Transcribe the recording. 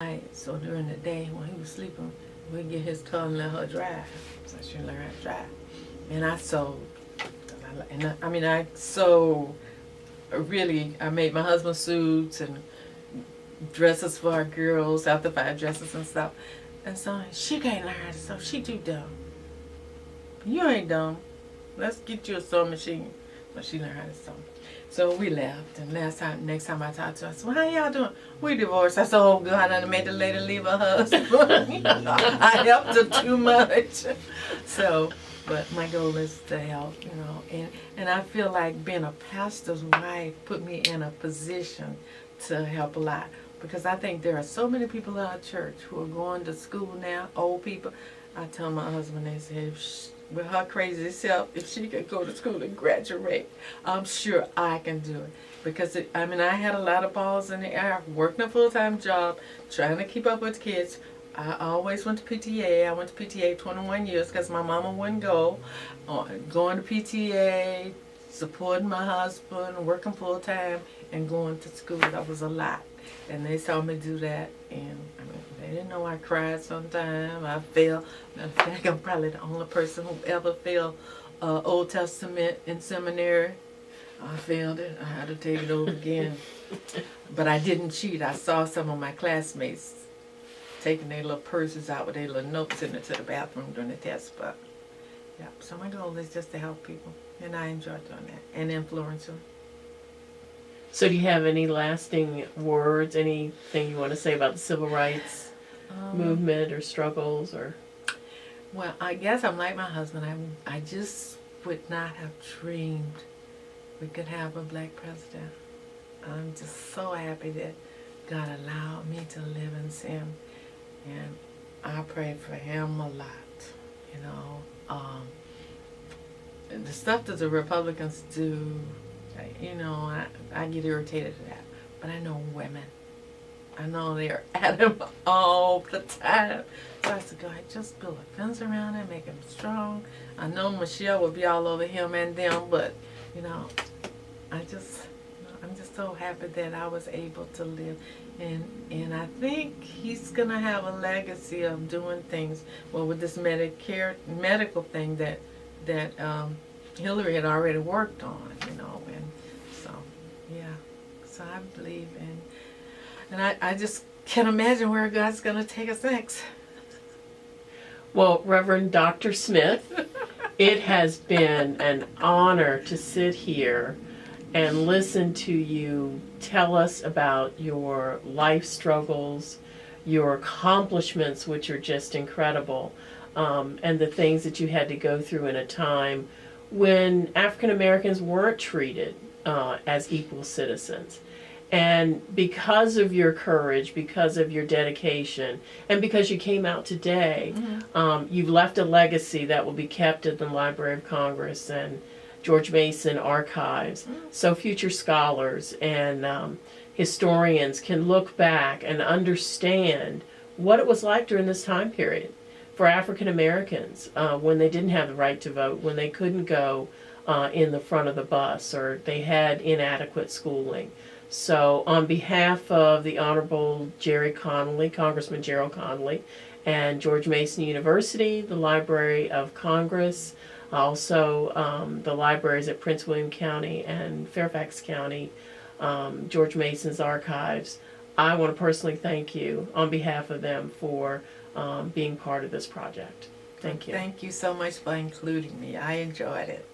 night. So during the day when he was sleeping, we'd get his car and let her drive. So she learned how to drive. And I sewed. I sewed really, I made my husband suits and dresses for our girls, after 5 dresses and stuff. And so she can't learn how to sew. She too dumb. You ain't dumb. Let's get you a sewing machine. So she learned how to sew. So we left, and next time I talked to her, I said, well, how y'all doing? We divorced. I said, oh God, I done made the lady leave her husband. I helped her too much. So, but my goal is to help, and I feel like being a pastor's wife put me in a position to help a lot. Because I think there are so many people in our church who are going to school now, old people. I tell my husband, they say, with her crazy self, if she could go to school and graduate, I'm sure I can do it. Because, I had a lot of balls in the air, working a full-time job, trying to keep up with kids. I always went to PTA. I went to PTA 21 years because my mama wouldn't go. Going to PTA, supporting my husband, working full-time, and going to school. That was a lot. And they saw me do that, and they didn't know I cried sometimes. I failed. In fact, I'm probably the only person who ever failed Old Testament in seminary. I failed it. I had to take it over again. But I didn't cheat. I saw some of my classmates taking their little purses out with their little notes in it to the bathroom during the test. But yeah, so my goal is just to help people, and I enjoy doing that and influence them. So do you have any lasting words, anything you want to say about the civil rights movement or struggles? Or? Well, I guess I'm like my husband. I just would not have dreamed we could have a black president. I'm just so happy that God allowed me to live and see him. And I pray for him a lot, the stuff that the Republicans do, I get irritated at that. But I know women. I know they're at him all the time. So I said, God, just build a fence around him, make him strong. I know Michelle will be all over him and them, but, I'm just so happy that I was able to live. And I think he's going to have a legacy of doing things, with this medical thing that Hillary had already worked on, and so, yeah. So I believe and I just can't imagine where God's going to take us next. Well, Reverend Dr. Smith, it has been an honor to sit here and listen to you tell us about your life struggles, your accomplishments, which are just incredible, and the things that you had to go through in a time when African Americans weren't treated as equal citizens. And because of your courage, because of your dedication, and because you came out today, you've left a legacy that will be kept at the Library of Congress and George Mason archives. So future scholars and historians can look back and understand what it was like during this time period for African Americans when they didn't have the right to vote, when they couldn't go in the front of the bus, or they had inadequate schooling. So on behalf of the Honorable Congressman Gerald Connolly, and George Mason University, the Library of Congress, also the libraries at Prince William County and Fairfax County, George Mason's archives, I want to personally thank you on behalf of them for being part of this project. Thank you. Thank you so much for including me. I enjoyed it.